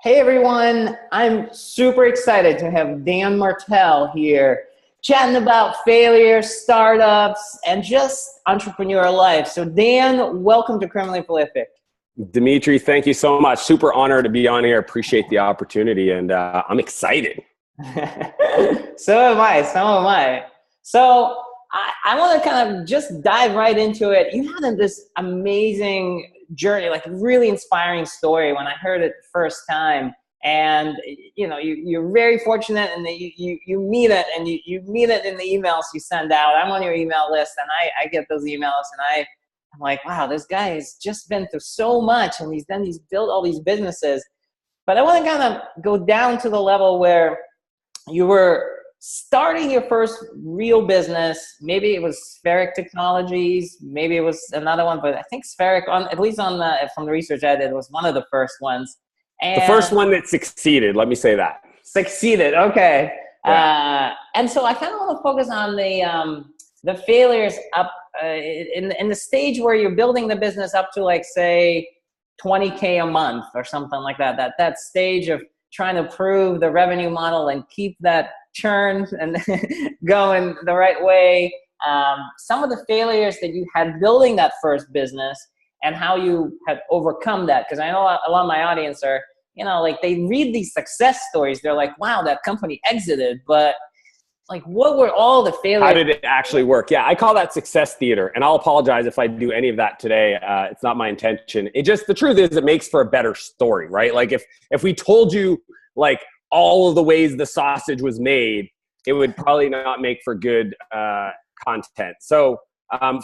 Hey everyone, I'm super excited to have Dan Martell here chatting about failure, startups, and just entrepreneur life. So Dan, welcome to Criminally Prolific. Dimitri, thank you so much. Super honored to be on here. Appreciate the opportunity, and I'm excited. So am I. So I want to kind of just dive right into it. You had this amazing journey, like really inspiring story when I heard it the first time. And you're very fortunate, and you meet it, and you meet it in the emails you send out. I'm on your email list, and I get those emails, and I'm like, wow, this guy has just been through so much, and he's built all these businesses. But I want to kind of go down to the level where you were starting your first real business. Maybe it was Spheric Technologies, maybe it was another one, but I think Spheric, at least from the research I did, was one of the first ones. And the first one that succeeded, let me say that. Succeeded, okay. Yeah. And so I kind of want to focus on the failures up in the stage where you're building the business up to, like, say, 20K a month or something like that. That stage of trying to prove the revenue model and keep that churn and going the right way. Some of the failures that you had building that first business and how you had overcome that. Because I know a lot of my audience are, like, they read these success stories. They're like, wow, that company exited. But like, what were all the failures? How did it actually work? Yeah, I call that success theater. And I'll apologize if I do any of that today. It's not my intention. The truth is, it makes for a better story, right? Like if we told you, like, all of the ways the sausage was made, it would probably not make for good content. So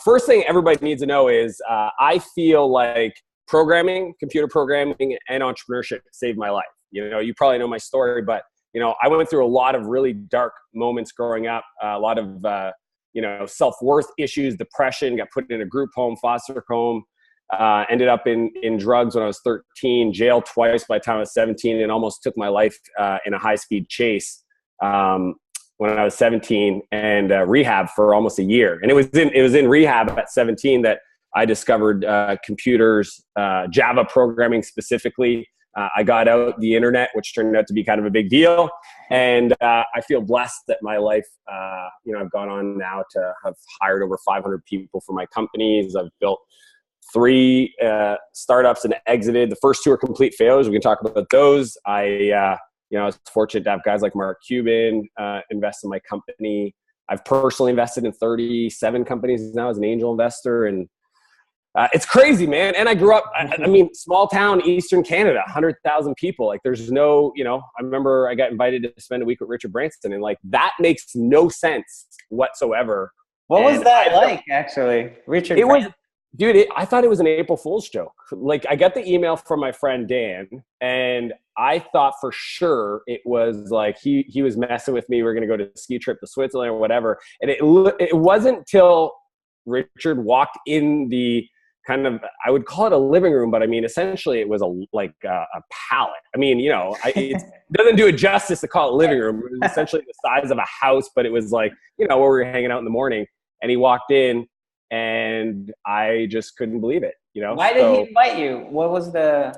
first thing everybody needs to know is I feel like computer programming, and entrepreneurship saved my life. You probably know my story, but I went through a lot of really dark moments growing up, a lot of self-worth issues, depression, got put in a group home, foster home, ended up in drugs when I was 13, jailed twice by the time I was 17, and almost took my life in a high-speed chase when I was 17, and rehab for almost a year. And it was in rehab at 17 that I discovered computers, Java programming specifically. I got out the internet, which turned out to be kind of a big deal. And I feel blessed that my life, I've gone on now to have hired over 500 people for my companies. I've built 3 startups and exited. The first 2 are complete failures. We can talk about those. I was fortunate to have guys like Mark Cuban invest in my company. I've personally invested in 37 companies now as an angel investor. And it's crazy, man. And I grew up, small town, Eastern Canada, 100,000 people. Like, there's no, I remember I got invited to spend a week with Richard Branson, and, like, that makes no sense whatsoever. What was that like, actually? Richard Branson? Dude, I thought it was an April Fool's joke. Like, I got the email from my friend Dan, and I thought for sure it was like he was messing with me. We were going to go to a ski trip to Switzerland or whatever. And it wasn't till Richard walked in the kind of, I would call it a living room, but essentially it was a pallet. It doesn't do it justice to call it a living room. It was essentially the size of a house, but it was like, where we were hanging out in the morning. And he walked in, and I just couldn't believe it. Why did he invite you? What was the?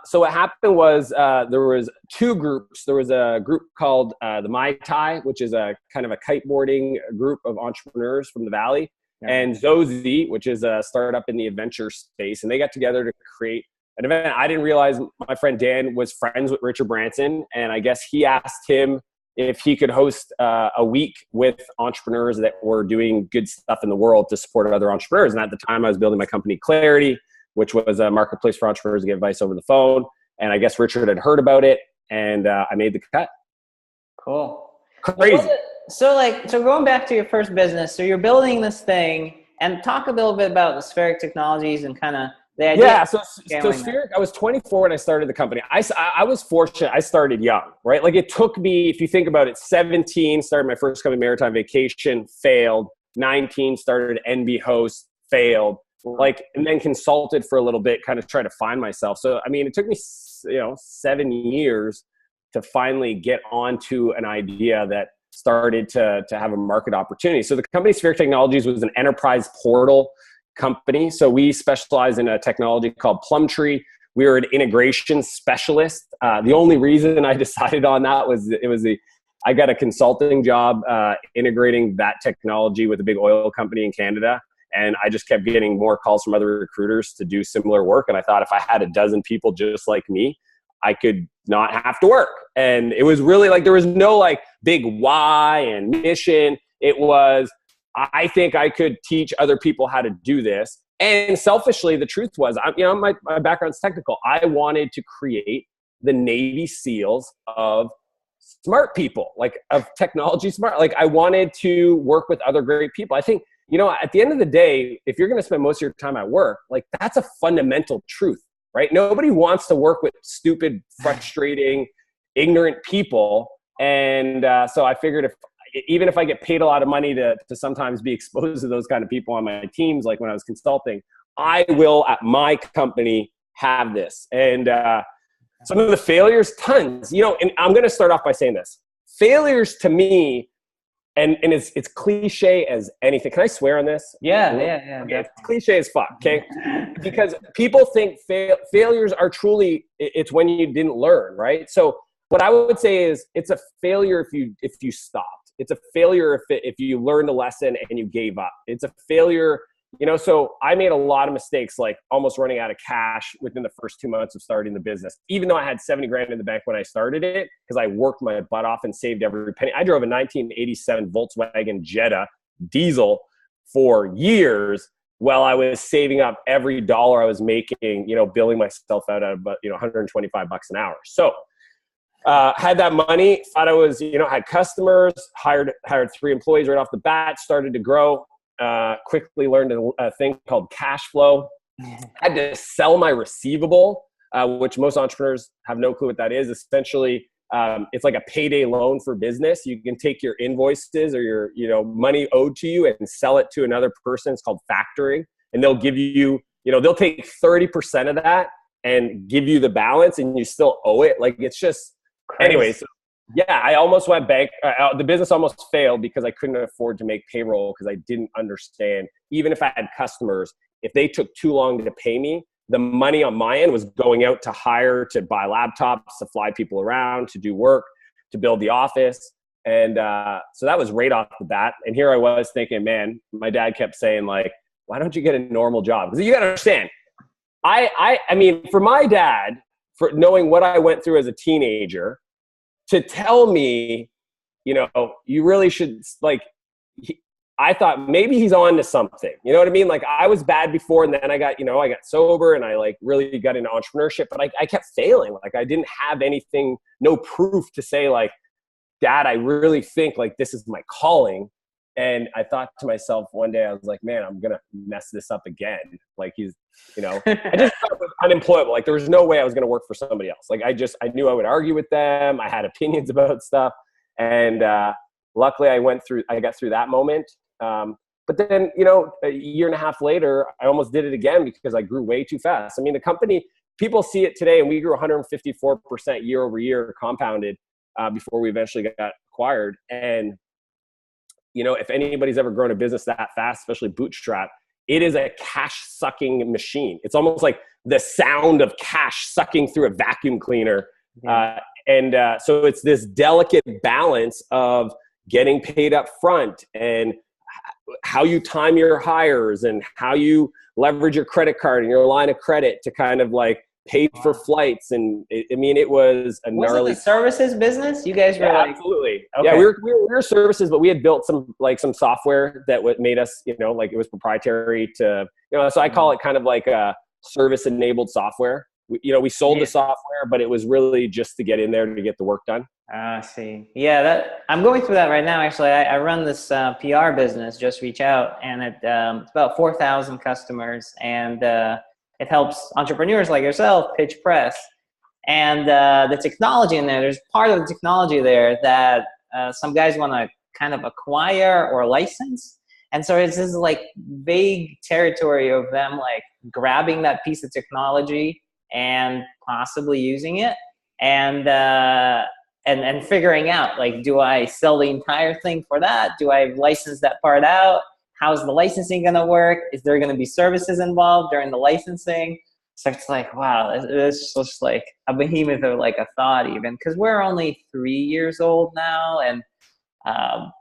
So what happened was there was 2 groups. There was a group called the Mai Tai, which is a kind of a kiteboarding group of entrepreneurs from the Valley. Yeah. And Zozy, which is a startup in the adventure space. And they got together to create an event. I didn't realize my friend Dan was friends with Richard Branson. And I guess he asked him if he could host a week with entrepreneurs that were doing good stuff in the world to support other entrepreneurs. And at the time, I was building my company Clarity, which was a marketplace for entrepreneurs to get advice over the phone. And I guess Richard had heard about it, and I made the cut. Cool. Crazy. So going back to your first business, so you're building this thing, and talk a little bit about the Spheric Technologies and kind of the idea. Yeah, so Spheric, I was 24 when I started the company. I was fortunate. I started young, right? Like, it took me, if you think about it, 17, started my first company, Maritime Vacation, failed. 19, started NB Host, failed. Like, and then consulted for a little bit, kind of try to find myself. So, it took me, 7 years to finally get onto an idea that started to have a market opportunity. So the company Spheric Technologies was an enterprise portal company. So we specialize in a technology called Plumtree, we were an integration specialist. The only reason I decided on that was I got a consulting job integrating that technology with a big oil company in Canada. And I just kept getting more calls from other recruiters to do similar work. And I thought if I had a dozen people just like me, I could not have to work. And it was really like, there was no like big why and mission. It was, I think I could teach other people how to do this. And selfishly, the truth was, my background's technical. I wanted to create the Navy SEALs of smart people, like of technology smart. Like I wanted to work with other great people. I think, at the end of the day, if you're going to spend most of your time at work, like that's a fundamental truth, right? Nobody wants to work with stupid, frustrating, ignorant people. And so I figured even if I get paid a lot of money to sometimes be exposed to those kind of people on my teams, like when I was consulting, I will at my company have this. And some of the failures, tons, and I'm going to start off by saying this. Failures to me, and it's cliche as anything. Can I swear on this? Yeah. Okay, it's cliche as fuck, okay? Because people think failures are truly, it's when you didn't learn, right? So what I would say is it's a failure if you stopped. It's a failure if you learned a lesson and you gave up. It's a failure, so I made a lot of mistakes, like almost running out of cash within the first 2 months of starting the business, even though I had 70 grand in the bank when I started it, because I worked my butt off and saved every penny. I drove a 1987 Volkswagen Jetta diesel for years while I was saving up every dollar I was making, billing myself out at about, $125 an hour. So had that money, thought I was, had customers, hired 3 employees right off the bat, started to grow. Quickly learned a thing called cash flow. Had to sell my receivable, which most entrepreneurs have no clue what that is. Essentially, it's like a payday loan for business. You can take your invoices or your money owed to you and sell it to another person. It's called factoring, and they'll give you, they'll take 30% of that and give you the balance, and you still owe it. Like it's just, anyways. Yeah, I almost went bank. The business almost failed because I couldn't afford to make payroll because I didn't understand. Even if I had customers, if they took too long to pay me, the money on my end was going out to hire, to buy laptops, to fly people around, to do work, to build the office. And so that was right off the bat. And here I was thinking, man, my dad kept saying like, why don't you get a normal job? Because you got to understand, I mean, for my dad, for knowing what I went through as a teenager, to tell me, you really should, like, I thought maybe he's on to something. You know what I mean? Like I was bad before, and then I got sober, and I like really got into entrepreneurship, but I kept failing. Like I didn't have anything, no proof to say like, Dad, I really think like this is my calling. And I thought to myself one day, I was like, man, I'm going to mess this up again. Like I just thought it was unemployable. Like there was no way I was going to work for somebody else. Like I knew I would argue with them. I had opinions about stuff. And luckily I got through that moment. But then, a year and a half later, I almost did it again because I grew way too fast. I mean, the company, people see it today, and we grew 154% year over year compounded before we eventually got acquired. And if anybody's ever grown a business that fast, especially bootstrap, it is a cash sucking machine. It's almost like the sound of cash sucking through a vacuum cleaner. So it's this delicate balance of getting paid up front and how you time your hires and how you leverage your credit card and your line of credit to kind of like pay for flights. And it was a gnarly. Was it the services business? You guys were absolutely. Okay. Yeah, we were services, but we had built some software that made us, like it was proprietary to, so I call it kind of like a service enabled software. We sold the software, but it was really just to get in there to get the work done. I see. Yeah, I'm going through that right now. Actually, I run this PR business, Just Reach Out, and it's about 4,000 customers, and it helps entrepreneurs like yourself pitch press. And the technology in there's part of the technology there that some guys want to kind of acquire or license. And so it's this like vague territory of them like grabbing that piece of technology and possibly using it and figuring out like, do I sell the entire thing for that? Do I license that part out? How's the licensing going to work? Is there going to be services involved during the licensing? So it's like, wow, it's just like a behemoth of like a thought even, because we're only 3 years old now. And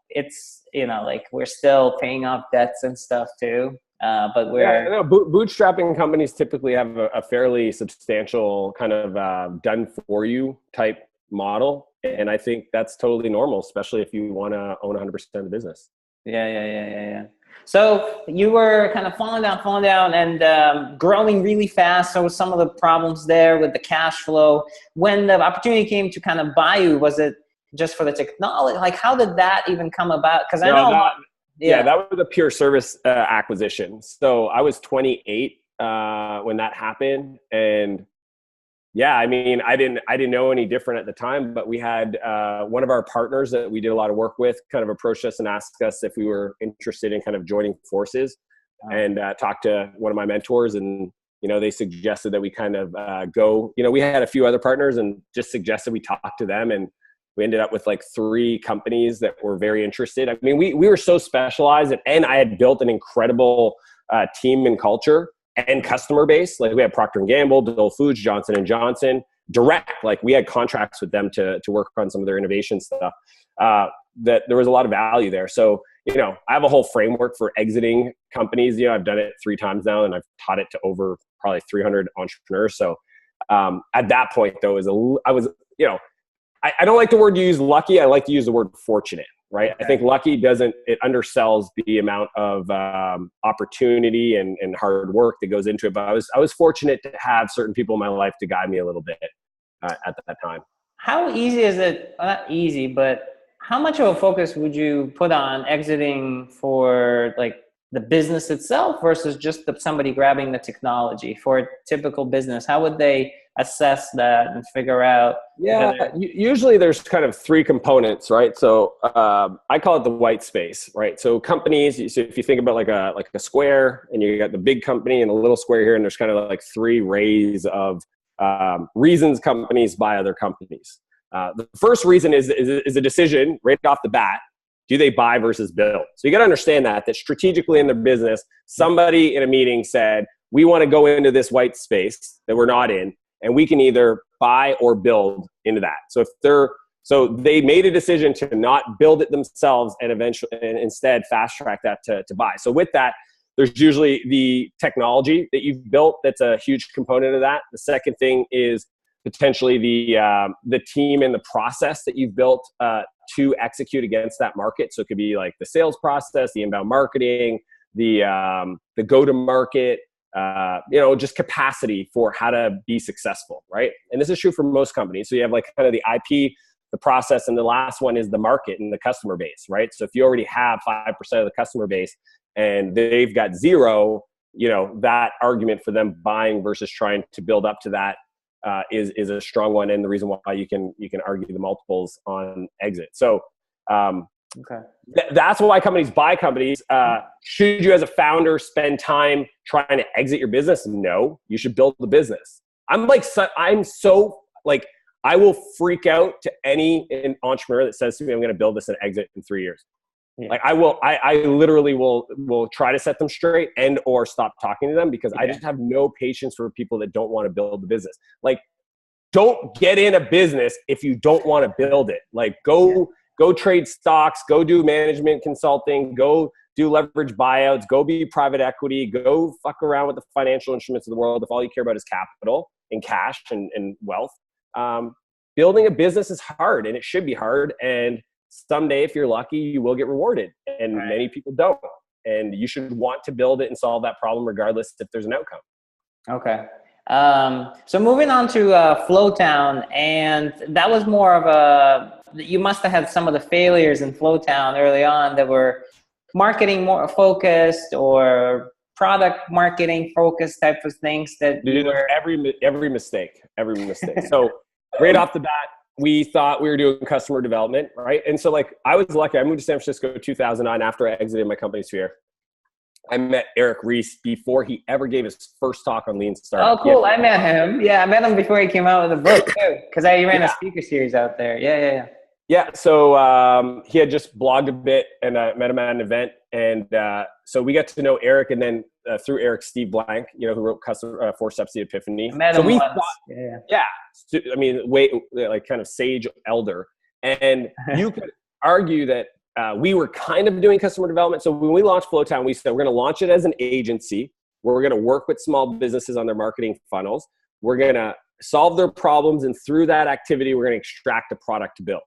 it's, like we're still paying off debts and stuff too. But Yeah, we're, no, bootstrapping companies typically have a fairly substantial kind of done for you type model. And I think that's totally normal, especially if you want to own 100% of the business. yeah. So you were kind of falling down and growing really fast. So some of the problems there with the cash flow, when the opportunity came to kind of buy you, was it just for the technology? Like, how did that even come about? Because I No, know, yeah, yeah. that was a pure service acquisition. So I was 28 when that happened, and yeah, I mean, I didn't know any different at the time, but we had one of our partners that we did a lot of work with kind of approached us and asked us if we were interested in kind of joining forces, and talked to one of my mentors, and they suggested that we kind of go. We had a few other partners and just suggested we talk to them, and we ended up with like 3 companies that were very interested. I mean, we were so specialized, and I had built an incredible team and culture and customer base. Like we had Procter & Gamble, Dole Foods, Johnson & Johnson, direct. Like we had contracts with them to work on some of their innovation stuff. That there was a lot of value there. So, I have a whole framework for exiting companies. I've done it 3 times now, and I've taught it to over probably 300 entrepreneurs. So at that point, though, I don't like the word you use lucky. I like to use the word fortunate, right? Okay. I think lucky it undersells the amount of opportunity and hard work that goes into it. But I was fortunate to have certain people in my life to guide me a little bit at that time. How easy is it? Not easy, but how much of a focus would you put on exiting for like the business itself versus just somebody grabbing the technology for a typical business? How would they assess that and figure out? Yeah, usually there's kind of 3 components, right? So I call it the white space, right? So companies, so if you think about like a square, and you got the big company and a little square here, and there's kind of like 3 rays of reasons companies buy other companies. The first reason is a decision right off the bat. Do they buy versus build? So you got to understand that strategically in their business, somebody in a meeting said, we want to go into this white space that we're not in, and we can either buy or build into that. So they made a decision to not build it themselves and instead fast track that to buy. So with that, there's usually the technology that you've built. That's a huge component of that. The second thing is potentially the team and the process that you've built to execute against that market. So it could be like the sales process, the inbound marketing, the go-to-market, just capacity for how to be successful, right? And this is true for most companies. So you have like kind of the IP, the process, and the last one is the market and the customer base, right? So if you already have 5% of the customer base and they've got 0, that argument for them buying versus trying to build up to that is a strong one, and the reason why you can argue the multiples on exit. So that's why companies buy companies. Should you as a founder spend time trying to exit your business? No, you should build the business. I will freak out to any entrepreneur that says to me, I'm going to build this and exit in 3 years. Yeah. Like I literally will try to set them straight and or stop talking to them, because I just have no patience for people that don't want to build the business. Like, don't get in a business if you don't want to build it. Like go trade stocks, go do management consulting, go do leverage buyouts, go be private equity, go fuck around with the financial instruments of the world if all you care about is capital and cash and wealth. Building a business is hard, and it should be hard. And someday, if you're lucky, you will get rewarded, and many people don't. And you should want to build it and solve that problem regardless if there's an outcome. Okay. So moving on to Flowtown, and that was more of you must have had some of the failures in Flowtown early on that were marketing more focused or product marketing focused type of things that every mistake. So right off the bat, we thought we were doing customer development, right? And so like I was lucky. I moved to San Francisco in 2009 after I exited my company Sphere. I met Eric Ries before he ever gave his first talk on Lean Startup. Oh, cool. I met him. Yeah, I met him before he came out with a book too, because I ran a speaker series out there. Yeah. So he had just blogged a bit, and I met him at an event. And so we got to know Eric. And then through Eric Steve Blank, you know, who wrote Customer 4 Steps to the Epiphany. I met him once. I mean, like kind of sage elder. And you could argue that we were kind of doing customer development. So when we launched Flowtown, we said we're going to launch it as an agency. We're going to work with small businesses on their marketing funnels. We're going to solve their problems. And through that activity, we're going to extract a product to build.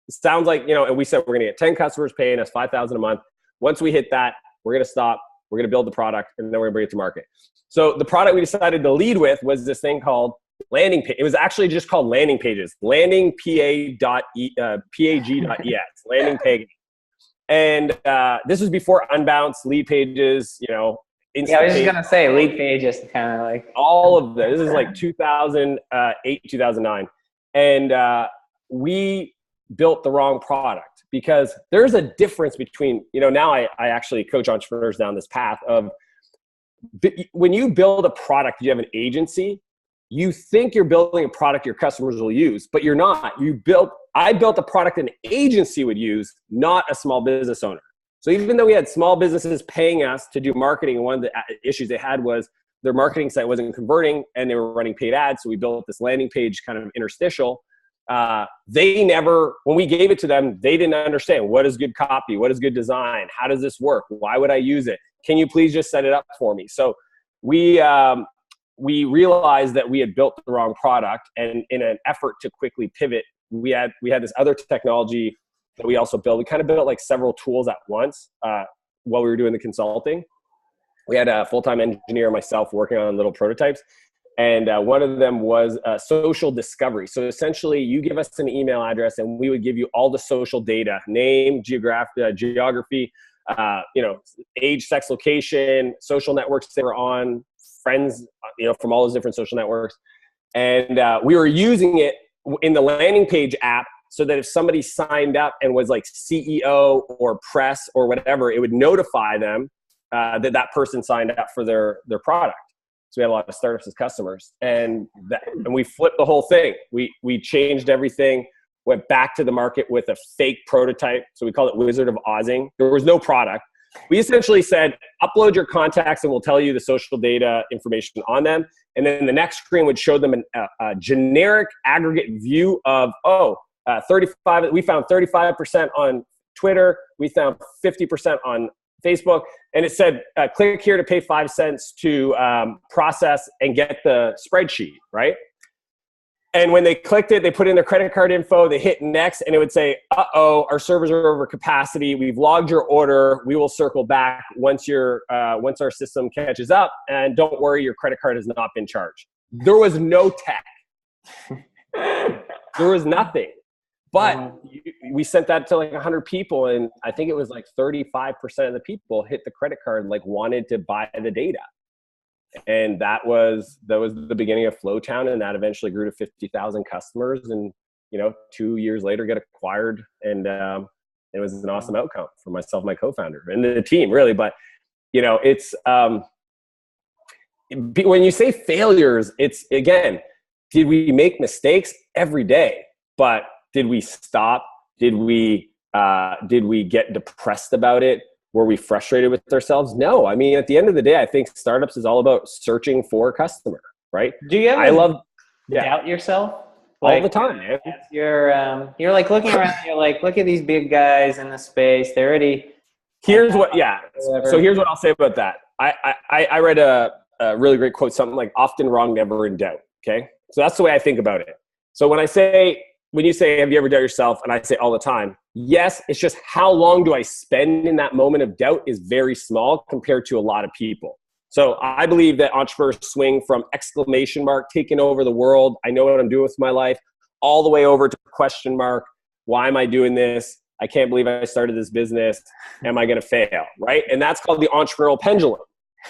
It sounds like, you know, and we said we're going to get 10 customers paying us $5,000 a month. Once we hit that, we're going to stop. We're going to build the product, and then we're going to bring it to market. So the product we decided to lead with was this thing called landing page. It was actually just called landing pages, landingpag.es, landing page. And this was before Unbounce, lead pages, you know, I was just going to say lead pages, kind of like all of this. This is like 2008, 2009. And we built the wrong product, because there's a difference between, you know, now I actually coach entrepreneurs down this path of when you build a product, you have an agency, you think you're building a product your customers will use, but you're not. I built a product an agency would use, not a small business owner. So even though we had small businesses paying us to do marketing, and one of the issues they had was their marketing site wasn't converting and they were running paid ads. So we built this landing page kind of interstitial. When we gave it to them, they didn't understand what is good copy, what is good design, how does this work, why would I use it, can you please just set it up for me? So we realized that we had built the wrong product, and in an effort to quickly pivot, we had this other technology that we also built. We kind of built like several tools at once while we were doing the consulting. We had a full-time engineer and myself working on little prototypes. And one of them was social discovery. So essentially, you give us an email address, and we would give you all the social data: name, geography, you know, age, sex, location, social networks they were on, friends, you know, from all those different social networks. And we were using it in the landing page app, so that if somebody signed up and was like CEO or press or whatever, it would notify them that person signed up for their product. So we had a lot of startups as customers, and we flipped the whole thing. We changed everything, went back to the market with a fake prototype. So we call it Wizard of Ozing. There was no product. We essentially said, upload your contacts and we'll tell you the social data information on them. And then the next screen would show them a generic aggregate view of, 35. We found 35% on Twitter. We found 50% on Facebook. And it said, click here to pay 5 cents to process and get the spreadsheet, right? And when they clicked it, they put in their credit card info, they hit next, and it would say, our servers are over capacity. We've logged your order. We will circle back once our system catches up. And don't worry, your credit card has not been charged. There was no tech. There was nothing. But we sent that to like 100 people, and I think it was like 35% of the people hit the credit card, like wanted to buy the data. And that was the beginning of Flowtown, and that eventually grew to 50,000 customers. And 2 years later, get acquired, and it was an awesome outcome for myself, and my co-founder, and the team, really. But it's when you say failures, it's again, did we make mistakes every day? But did we stop? Did we get depressed about it? Were we frustrated with ourselves? No. I mean, at the end of the day, I think startups is all about searching for a customer, right? Do you ever doubt yourself? All the time, man. You're like looking around, you're like, look at these big guys in the space. They're already. So here's what I'll say about that. I read a really great quote, something like, often wrong, never in doubt. Okay. So that's the way I think about it. So when you say, have you ever doubted yourself? And I say all the time, yes, it's just how long do I spend in that moment of doubt is very small compared to a lot of people. So I believe that entrepreneurs swing from exclamation mark, taking over the world, I know what I'm doing with my life, all the way over to question mark, why am I doing this? I can't believe I started this business. Am I going to fail? Right? And that's called the entrepreneurial pendulum.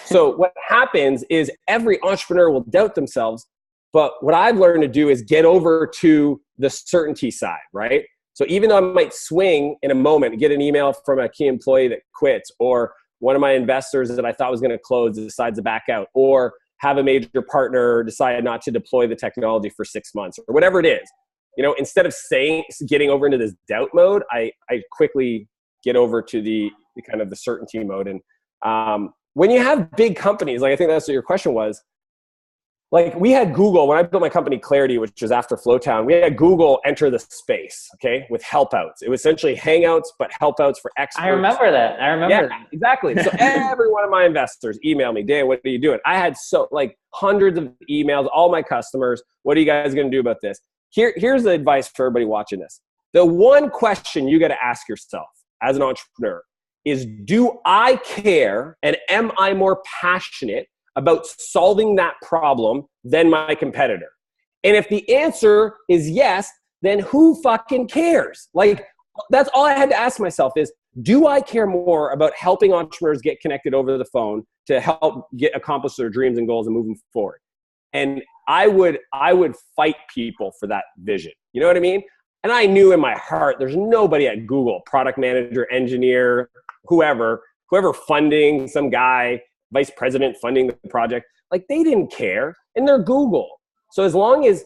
So what happens is every entrepreneur will doubt themselves. But what I've learned to do is get over to the certainty side, right? So even though I might swing in a moment, get an email from a key employee that quits, or one of my investors that I thought was going to close decides to back out, or have a major partner decide not to deploy the technology for 6 months, or whatever it is, instead of getting over into this doubt mode, I quickly get over to the kind of the certainty mode. And when you have big companies, like I think that's what your question was, like we had Google, when I built my company Clarity, which was after Flowtown, we had Google enter the space, okay, with helpouts. It was essentially Hangouts, but helpouts for experts. I remember that. Yeah, exactly. So every one of my investors email me, Dan, what are you doing? I had like hundreds of emails, all my customers. What are you guys going to do about this? Here's the advice for everybody watching this. The one question you got to ask yourself as an entrepreneur is, do I care and am I more passionate about solving that problem than my competitor? And if the answer is yes, then who fucking cares? Like, that's all I had to ask myself is, do I care more about helping entrepreneurs get connected over the phone to help accomplish their dreams and goals and move them forward? And I would fight people for that vision. You know what I mean? And I knew in my heart, there's nobody at Google, product manager, engineer, whoever funding, some guy, vice president funding the project, like they didn't care, and they're Google. So as long as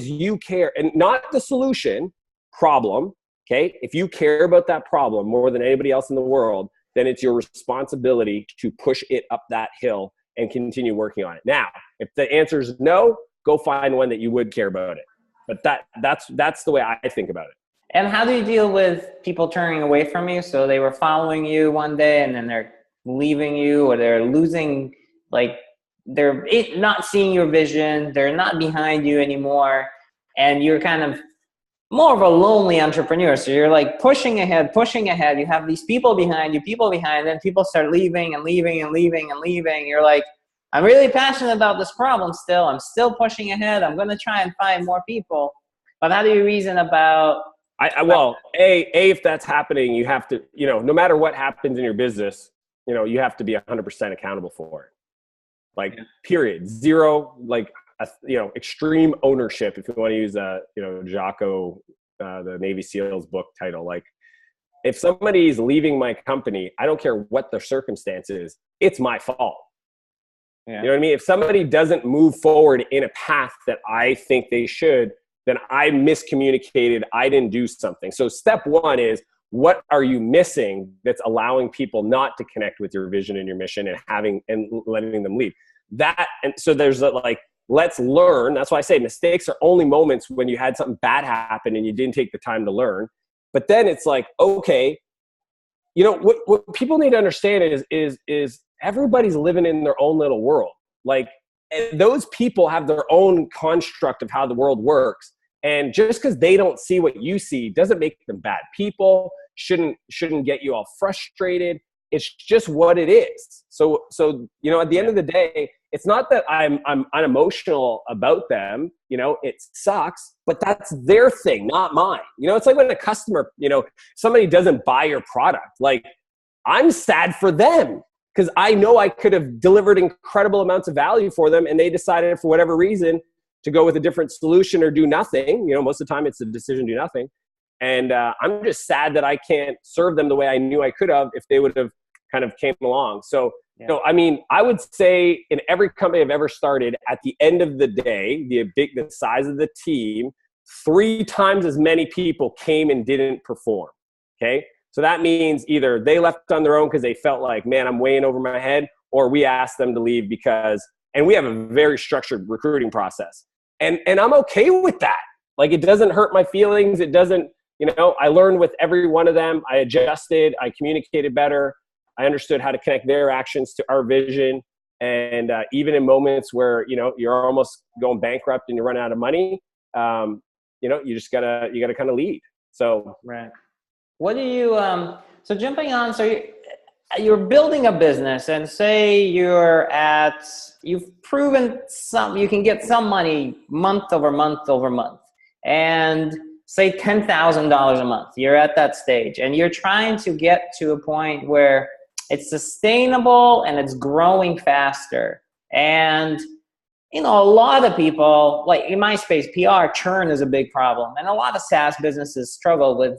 you care, and not the solution, problem, okay? If you care about that problem more than anybody else in the world, then it's your responsibility to push it up that hill and continue working on it. Now, if the answer is no, go find one that you would care about it. But that's the way I think about it. And how do you deal with people turning away from you? So they were following you one day and then they're leaving you, or they're losing, like they're not seeing your vision, they're not behind you anymore, and you're kind of more of a lonely entrepreneur. So you're like pushing ahead. You have these people behind you, then people start leaving and leaving and leaving and leaving. You're like, I'm really passionate about this problem still. I'm still pushing ahead. I'm going to try and find more people. But how do you reason about... if that's happening, you have to, no matter what happens in your business, you have to be 100% accountable for it. Like, period. Zero, like, extreme ownership, if you want to use Jocko, the Navy SEALs book title. Like, if somebody's leaving my company, I don't care what the circumstance is, it's my fault. Yeah. You know what I mean? If somebody doesn't move forward in a path that I think they should, then I miscommunicated, I didn't do something. So step one is, what are you missing that's allowing people not to connect with your vision and your mission and letting them leave? And so there's let's learn. That's why I say mistakes are only moments when you had something bad happen and you didn't take the time to learn. But then it's like, okay, what people need to understand is everybody's living in their own little world. Like, and those people have their own construct of how the world works. And just because they don't see what you see doesn't make them bad people, shouldn't get you all frustrated. It's just what it is. So at the end of the day, it's not that I'm unemotional about them. It sucks, but that's their thing, not mine. It's like when a customer, somebody doesn't buy your product. Like, I'm sad for them because I know I could have delivered incredible amounts of value for them, and they decided for whatever reason to go with a different solution or do nothing. Most of the time it's a decision to do nothing. And I'm just sad that I can't serve them the way I knew I could have if they would have kind of came along. So, I would say in every company I've ever started, at the end of the day, the size of the team, 3 times as many people came and didn't perform. Okay. So that means either they left on their own because they felt like, man, I'm way in over my head, or we asked them to leave and we have a very structured recruiting process. And I'm okay with that. Like, it doesn't hurt my feelings. It doesn't, I learned with every one of them. I adjusted, I communicated better. I understood how to connect their actions to our vision. And even in moments where, you're almost going bankrupt and you're running out of money, you just gotta kind of lead. So, right. What do you, so jumping on, so you're building a business, and say you've proven you can get some money month over month over month, and say $10,000 a month. You're at that stage, and you're trying to get to a point where it's sustainable and it's growing faster. And a lot of people, like in my space, PR churn is a big problem, and a lot of SaaS businesses struggle with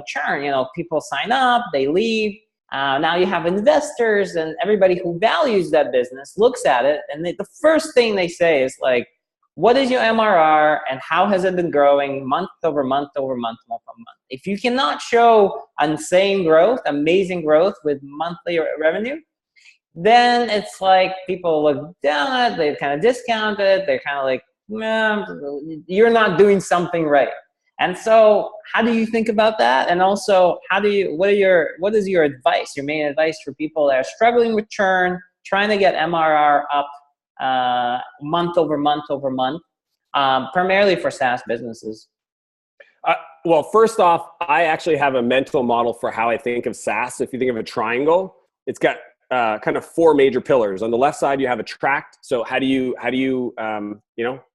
churn. People sign up, they leave. Now you have investors and everybody who values that business looks at it, and the first thing they say is like, what is your MRR and how has it been growing month over month over month over month? If you cannot show insane growth, amazing growth with monthly revenue, then it's like people look down at it, they kind of discount it, they're kind of like, nah, you're not doing something right. And so how do you think about that? And also, what is your advice, your main advice for people that are struggling with churn, trying to get MRR up month over month over month, primarily for SaaS businesses? Well, first off, I actually have a mental model for how I think of SaaS. If you think of a triangle, it's got kind of four major pillars. On the left side, you have attract. So how do you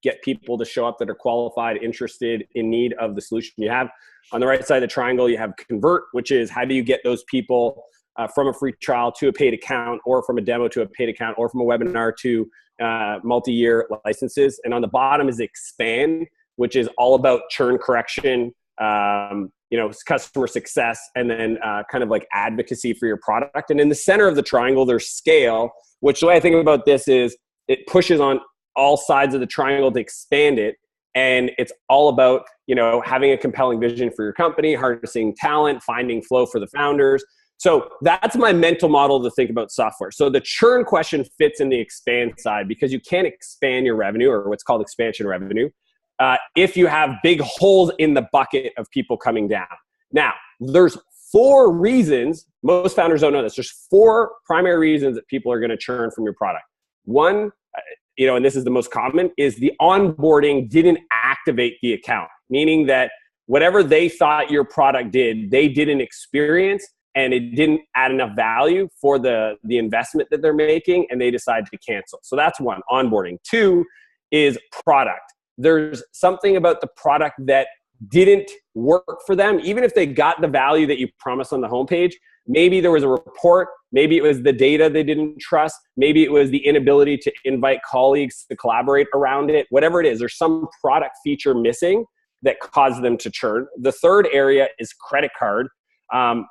get people to show up that are qualified, interested, in need of the solution you have? On the right side of the triangle, you have convert, which is how do you get those people from a free trial to a paid account, or from a demo to a paid account, or from a webinar to multi-year licenses. And on the bottom is expand, which is all about churn correction, customer success, and then kind of like advocacy for your product. And in the center of the triangle, there's scale, which the way I think about this is it pushes on all sides of the triangle to expand it. And it's all about, having a compelling vision for your company, harnessing talent, finding flow for the founders. So that's my mental model to think about software. So the churn question fits in the expand side, because you can't expand your revenue, or what's called expansion revenue, if you have big holes in the bucket of people coming down. Now, there's 4 reasons, most founders don't know this, there's 4 primary reasons that people are going to churn from your product. One, and this is the most common, is the onboarding didn't activate the account, meaning that whatever they thought your product did, they didn't experience, and it didn't add enough value for the investment that they're making, and they decide to cancel. So that's one, onboarding. 2 is product. There's something about the product that didn't work for them, even if they got the value that you promised on the homepage. Maybe there was a report, maybe it was the data they didn't trust, maybe it was the inability to invite colleagues to collaborate around it. Whatever it is, there's some product feature missing that caused them to churn. The third area is credit card.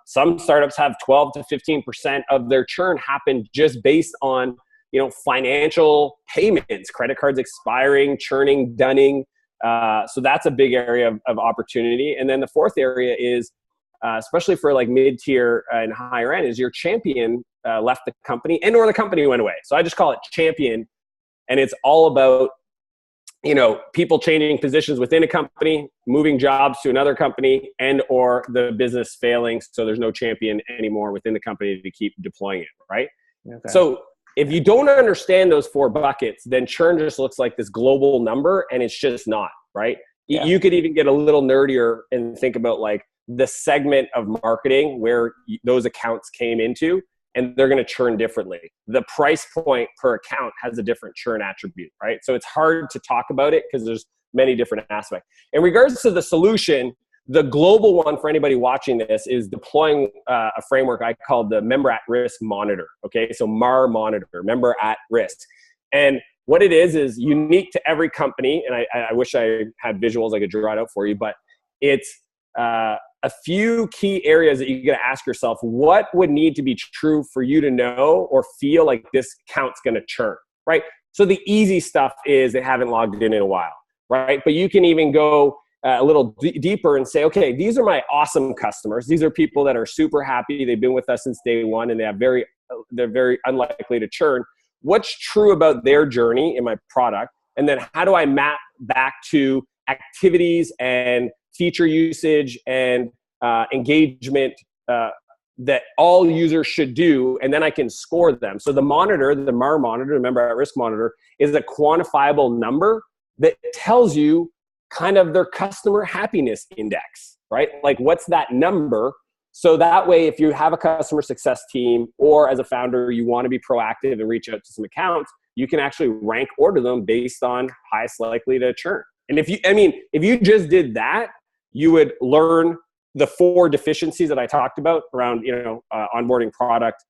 Some startups have 12 to 15% of their churn happen just based on financial payments, credit cards expiring, churning, dunning. So that's a big area of opportunity. And then the fourth area is, especially for like mid-tier and higher end, is your champion left the company, and or the company went away. So I just call it champion. And it's all about, people changing positions within a company, moving jobs to another company, and or the business failing. So there's no champion anymore within the company to keep deploying it, right? Okay. So if you don't understand those 4 buckets, then churn just looks like this global number, and it's just not, right? Yeah. You could even get a little nerdier and think about like the segment of marketing where those accounts came into, and they're going to churn differently. The price point per account has a different churn attribute, right? So it's hard to talk about it because there's many different aspects. In regards to the solution, the global one for anybody watching this is deploying a framework I call the Member at Risk Monitor. Okay, so MAR Monitor, Member at Risk. And what it is unique to every company. And I wish I had visuals I could draw it out for you, but it's a few key areas that you got to ask yourself, what would need to be true for you to know or feel like this account's going to churn, right? So the easy stuff is they haven't logged in a while, right? But you can even go a little deeper and say, okay, these are my awesome customers. These are people that are super happy. They've been with us since day one, and they're very unlikely to churn. What's true about their journey in my product? And then how do I map back to activities and feature usage and engagement that all users should do, and then I can score them. So the monitor, the MAR monitor, the Member at Risk Monitor, is a quantifiable number that tells you kind of their customer happiness index, right? Like what's that number? So that way, if you have a customer success team, or as a founder, you want to be proactive and reach out to some accounts, you can actually rank order them based on highest likely to churn. And if you just did that, you would learn the 4 deficiencies that I talked about around, onboarding, product,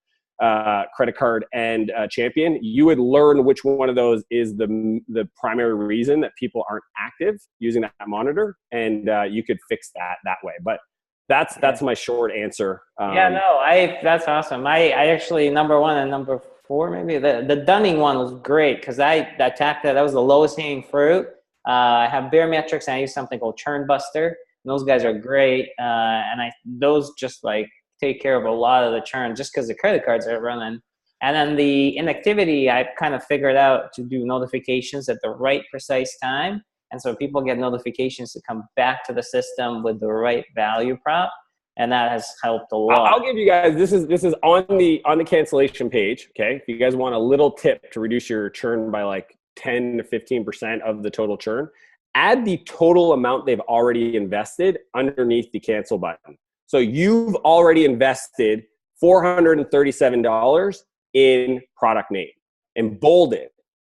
credit card, and champion. You would learn which one of those is the primary reason that people aren't active using that monitor, and you could fix that way. But that's my short answer. That's awesome. I actually, number 1 and number 4, maybe the Dunning one was great, because I attacked that. That was the lowest hanging fruit. I have Barometrics, and I use something called Churn Buster. And those guys are great, and those just like take care of a lot of the churn just because the credit cards are running. And then the inactivity, I've kind of figured out to do notifications at the right precise time. And so people get notifications to come back to the system with the right value prop. And that has helped a lot. I'll give you guys, this is on the cancellation page. Okay. If you guys want a little tip to reduce your churn by like 10 to 15% of the total churn, add the total amount they've already invested underneath the cancel button. So you've already invested $437 in product name, and bold it,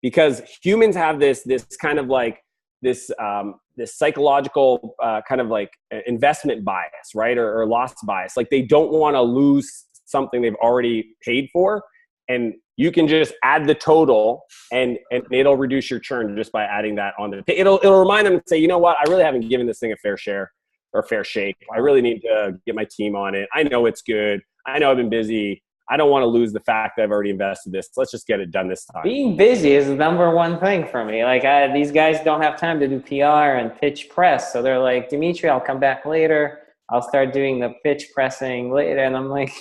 because humans have this kind of like this psychological kind of like investment bias, right? Or loss bias. Like they don't want to lose something they've already paid for. And you can just add the total and it'll reduce your churn just by adding that on the, it'll remind them and say, you know what? I really haven't given this thing a fair share or fair shake. I really need to get my team on it. I know it's good. I know I've been busy. I don't want to lose the fact that I've already invested this. Let's just get it done this time. Being busy is the number one thing for me. Like these guys don't have time to do PR and pitch press. So they're like, Dimitri, I'll come back later. I'll start doing the pitch pressing later. And I'm like,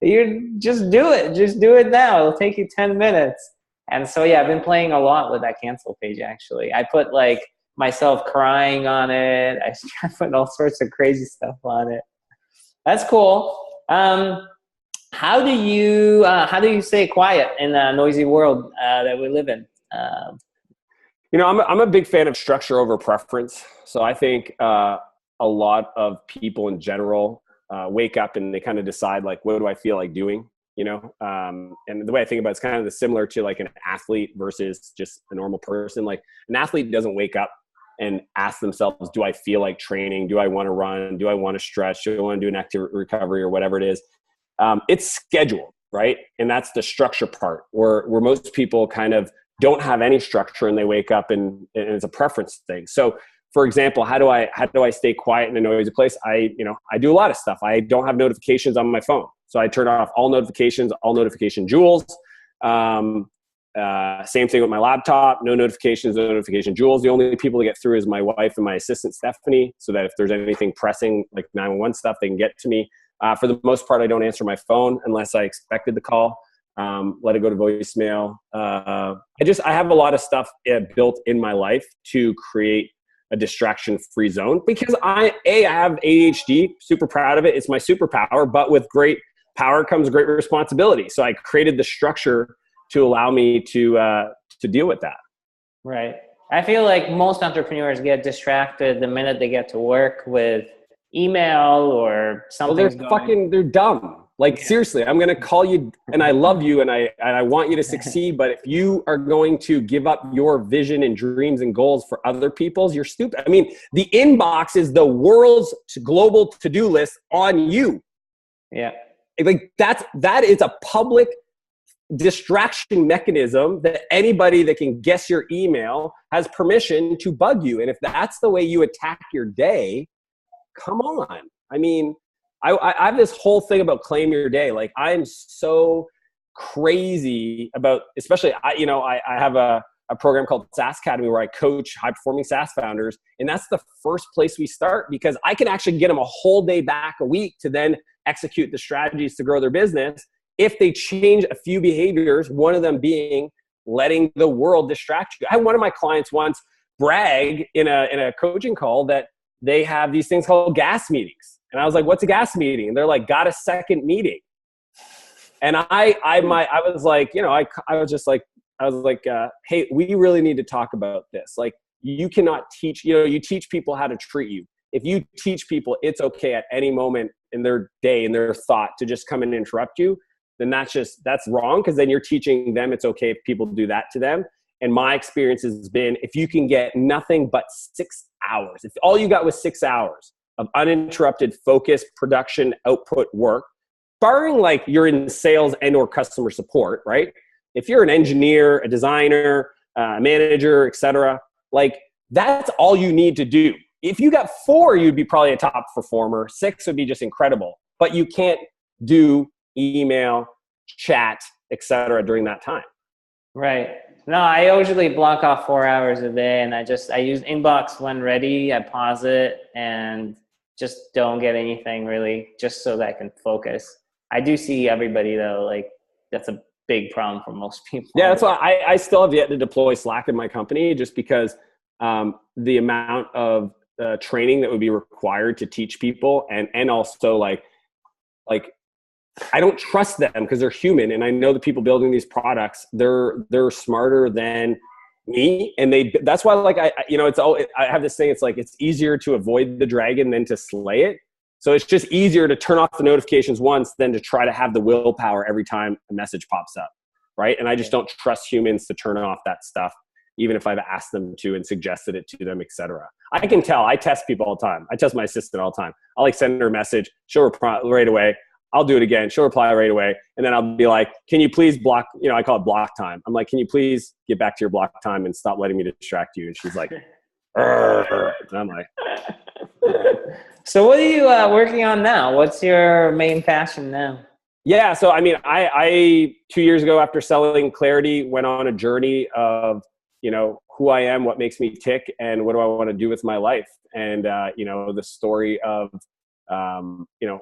you just do it. Just do it now. It'll take you 10 minutes. And so, yeah, I've been playing a lot with that cancel page, actually. I put like myself crying on it. I put all sorts of crazy stuff on it. That's cool. How do you stay quiet in a noisy world that we live in? You know, I'm a big fan of structure over preference. So I think a lot of people in general wake up and they kind of decide like, what do I feel like doing? You know, and the way I think about it's kind of similar to like an athlete versus just a normal person. Like an athlete doesn't wake up and ask themselves, do I feel like training? Do I want to run? Do I want to stretch? Do I want to do an active recovery or whatever it is? It's scheduled, right? And that's the structure part where most people kind of don't have any structure and they wake up and it's a preference thing. So for example, how do I stay quiet in a noisy place? I do a lot of stuff. I don't have notifications on my phone. So I turn off all notification jewels. Same thing with my laptop, no notifications, no notification jewels. The only people to get through is my wife and my assistant, Stephanie, so that if there's anything pressing, like 911 stuff, they can get to me. For the most part, I don't answer my phone unless I expected the call. Let it go to voicemail. I have a lot of stuff built in my life to create a distraction-free zone because I have ADHD, super proud of it. It's my superpower, but with great power comes great responsibility. So I created the structure to allow me to deal with that. Right. I feel like most entrepreneurs get distracted the minute they get to work with email or something. Well, they're dumb. Like, seriously, I'm going to call you and I love you and I want you to succeed. But if you are going to give up your vision and dreams and goals for other people's, you're stupid. I mean, the inbox is the world's global to-do list on you. Yeah. Like that is a public distraction mechanism that anybody that can guess your email has permission to bug you. And if that's the way you attack your day, come on. I mean, I have this whole thing about claim your day. Like I'm so crazy about, especially, I have a program called SaaS Academy where I coach high performing SaaS founders. And that's the first place we start because I can actually get them a whole day back a week to then execute the strategies to grow their business. If they change a few behaviors, one of them being letting the world distract you. I had one of my clients once brag in a coaching call that they have these things called gas meetings. And I was like, what's a gas meeting? And they're like, got a second meeting. And I was like, I was like, hey, we really need to talk about this. Like you cannot teach, you teach people how to treat you. If you teach people it's okay at any moment in their day, in their thought to just come and interrupt you, then that's wrong. Cause then you're teaching them it's okay if people do that to them. And my experience has been, if you can get nothing but 6 hours, if all you got was 6 hours of uninterrupted focus, production, output work, barring like you're in sales and or customer support, right? If you're an engineer, a designer, a manager, etc., like that's all you need to do. If you got 4, you'd be probably a top performer. 6 would be just incredible, but you can't do email, chat, etc. during that time. Right. No, I usually block off 4 hours a day and I use inbox when ready. I pause it and just don't get anything really, just so that I can focus. I do see everybody though, like that's a big problem for most people. Yeah, that's why I still have yet to deploy Slack in my company, just because the amount of training that would be required to teach people, and also like I don't trust them because they're human, and I know the people building these products, they're smarter than me, and that's why like I have this thing. It's like it's easier to avoid the dragon than to slay it. So it's just easier to turn off the notifications once than to try to have the willpower every time a message pops up, right? And I just don't trust humans to turn off that stuff, even if I've asked them to and suggested it to them, etc. I can tell. I test people all the time. I test my assistant all the time. I'll like send her a message. She'll reply right away. I'll do it again. She'll reply right away. And then I'll be like, can you please block, I call it block time. I'm like, can you please get back to your block time and stop letting me distract you? And she's like, and I'm like, so what are you working on now? What's your main passion now? Yeah. So, I mean, I 2 years ago, after selling Clarity, went on a journey of, who I am, what makes me tick, and what do I want to do with my life. And, the story of,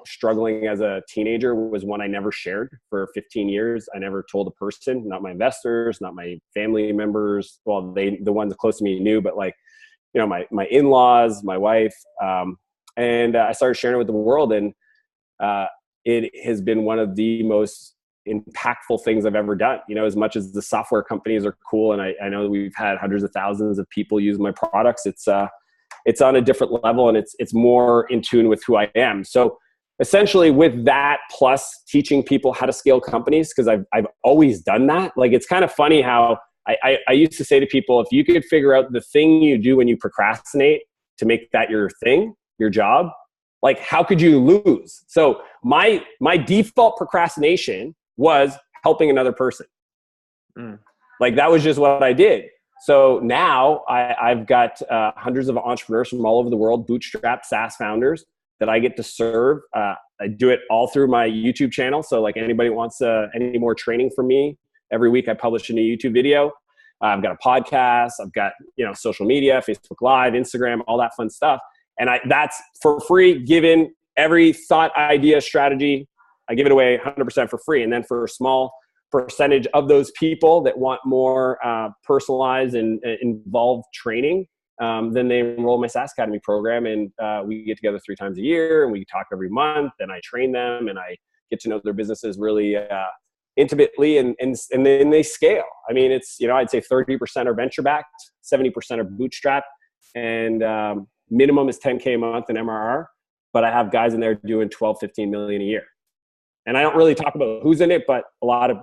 struggling as a teenager was one I never shared for 15 years. I never told a person, not my investors, not my family members. Well, the ones close to me knew, but like, my in-laws, my wife, and I started sharing it with the world. And it has been one of the most impactful things I've ever done. As much as the software companies are cool, and I know that we've had hundreds of thousands of people use my products, it's on a different level, and it's more in tune with who I am. So essentially with that, plus teaching people how to scale companies, because I've always done that. Like, it's kind of funny how I used to say to people, if you could figure out the thing you do when you procrastinate to make that your thing, your job, like, how could you lose? So my default procrastination was helping another person. Like, that was just what I did. So now I've got hundreds of entrepreneurs from all over the world, bootstrap SaaS founders that I get to serve. I do it all through my YouTube channel. So like, anybody wants any more training from me, every week I publish a new YouTube video. I've got a podcast. I've got, social media, Facebook Live, Instagram, all that fun stuff. And that's for free, given every thought, idea, strategy. I give it away 100% for free. And then for a small percentage of those people that want more personalized and involved training, then they enroll in my SaaS Academy program, and we get together 3 times a year, and we talk every month, and I train them, and I get to know their businesses really intimately, and then they scale. I mean, it's, I'd say 30% are venture backed, 70% are bootstrapped, and minimum is 10K a month in MRR, but I have guys in there doing 12, 15 million a year. And I don't really talk about who's in it, but a lot of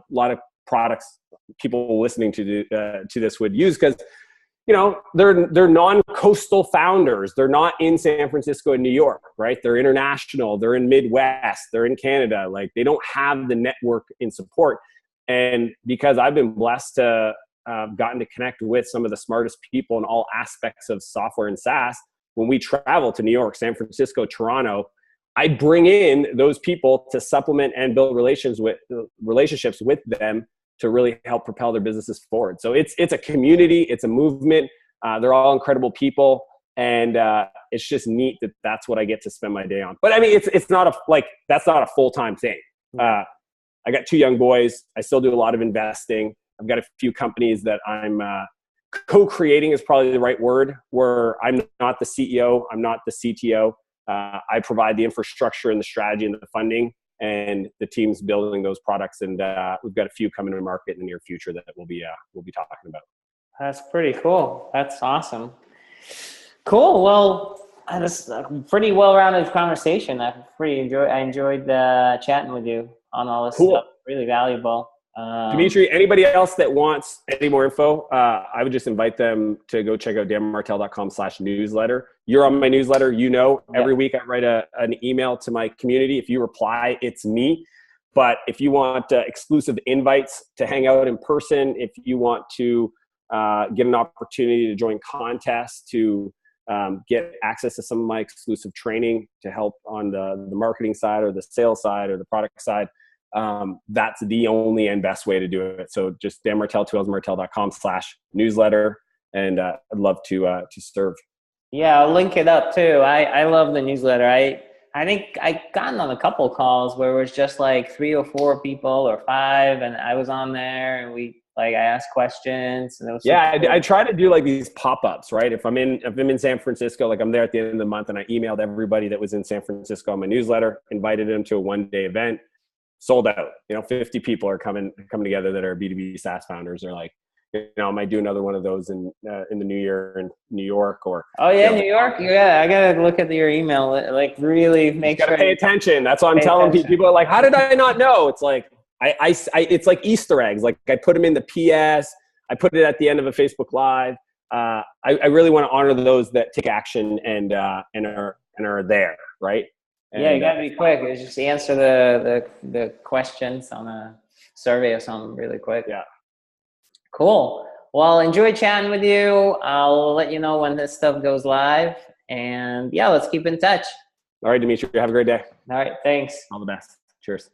products people listening to this would use, because they're non-coastal founders. They're not in San Francisco and New York, right? They're international. They're in Midwest. They're in Canada. Like, they don't have the network in support. And because I've been blessed to gotten to connect with some of the smartest people in all aspects of software and SaaS, when we travel to New York, San Francisco, Toronto, I bring in those people to supplement and build relationships with them to really help propel their businesses forward. So it's a community, it's a movement. They're all incredible people, and it's just neat that that's what I get to spend my day on. But I mean, it's not that's not a full-time thing. I got 2 young boys. I still do a lot of investing. I've got a few companies that I'm co-creating is probably the right word, where I'm not the CEO, I'm not the CTO. I provide the infrastructure and the strategy and the funding, and the team's building those products. And we've got a few coming to market in the near future that we'll be talking about. That's pretty cool. That's awesome. Cool. Well, that's a pretty well-rounded conversation. I enjoyed chatting with you on all this stuff. Really valuable. Dimitri, anybody else that wants any more info, I would just invite them to go check out danmartell.com/newsletter. You're on my newsletter. Every week I write an email to my community. If you reply, it's me. But if you want exclusive invites to hang out in person, if you want to get an opportunity to join contests, to get access to some of my exclusive training to help on the marketing side or the sales side or the product side, that's the only and best way to do it. So just danmartell.com/newsletter, and I'd love to serve. Yeah, I'll link it up too. I love the newsletter. I think I gotten on a couple calls where it was just like 3 or 4 people or 5, and I was on there, and I asked questions, and it was Yeah, cool. I try to do like these pop-ups, right? If I'm in San Francisco, like I'm there at the end of the month, and I emailed everybody that was in San Francisco on my newsletter, invited them to a one-day event, sold out. 50 people are coming together that are B2B SaaS founders. They're like, I might do another one of those in the new year in New York or. Oh yeah, New York. Yeah, I gotta look at your email. Like really make sure. Gotta pay attention. That's what I'm telling people. People are like, "How did I not know?" It's like it's like Easter eggs. Like I put them in the PS. I put it at the end of a Facebook Live. I really want to honor those that take action and are there, right? Yeah, you gotta be quick. It's just answer the questions on a survey or something really quick. Yeah. Cool. Well, enjoy chatting with you. I'll let you know when this stuff goes live. And yeah, let's keep in touch. All right, Dimitri. Have a great day. All right. Thanks. All the best. Cheers.